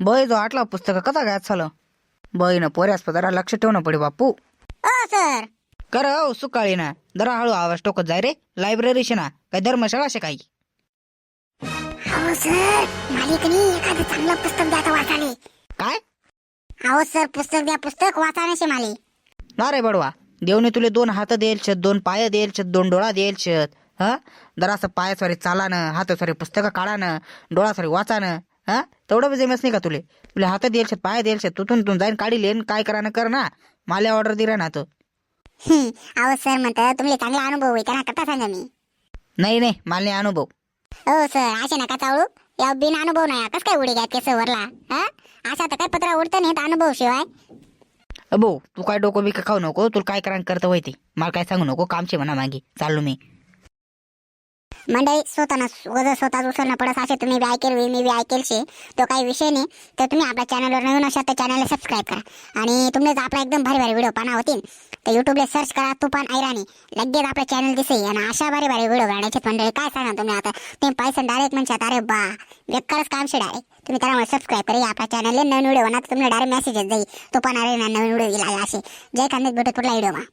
बय जो आटला पुस्तक कसा काय झालं बय ना पोऱ्यास जरा लक्ष ठेवणं पडे बापू ओ सर कर हो सुकाळी ना जरा हळू आवाज टोकत जाय रे लायब्ररी शे ना काय धर्मशाळा शे काही अहो सर मालिकनी एखादं चांगलं पुस्तक द्या तर वाचाले. काय अहो सर पुस्तक द्या, पुस्तक वाचाण्याचे माली. ना रे बडवा देवने तुले 2 हात देईल शेत 2 पाय देईल शेत 2 डोळा देईल शेत हा जरा असं पायास्वारी चालानं हातास्वारी पुस्तकं काढानं डोळास्वारी वाचानं हा तेवढं जमस नाही का तुले हात देईल शेत पाय देईल शेत तुथून जाईन काढी लेन काय करानं कर ना मला ऑर्डर दिला ना तो अहो सर म्हणतं तुम्ही चांगला अनुभव आहे त्यांना कथा सांगा मी. नाही मला नाही अनुभव हो सर अशा नका चावळू या बिन अनुभव नाही कस काय उडी घ्या केस वरला. हा अशा तर काय पत्रा उडतं नाही अनुभव शिवाय. अबो तू काय डोकं बिकं खाऊ नको तुला काय करा करतं होती मला काय सांगू नको कामचे म्हणा मागे चाललो मी. मंडळी स्वतःच उचलणं पडत असे तुम्ही बी ऐकेल मी बी ऐकेल शे तो काही विषय नाही. तर तुम्ही आपल्या चॅनलवर नवीन असाल तर चॅनलला सबस्क्राईब करा आणि तुम्ही जर आपला एकदम भारी भारी व्हिडिओ पाहणार होतील तर युट्यूबला सर्च करा तुफान ऐराणी लगेच आपला चॅनल दिसेल. आणि अशा भारी भारी व्हिडिओ बनायचे मंडळी काय सांगा तुम्ही आता तुम्ही पैसे डायरेक्ट म्हणशात अरे बा बेकारच काम शे डायरेक्ट तुम्ही त्यामुळे सबस्क्राईब करा आपल्या चॅनलला नवीन व्हिडिओ बनवा तुम्हाला डायरेक्ट मेसेज जाईल तुफान ऐराणी नवीन व्हिडिओ येईल असे. जय कांदे भेटत पुढला व्हिडिओ मा.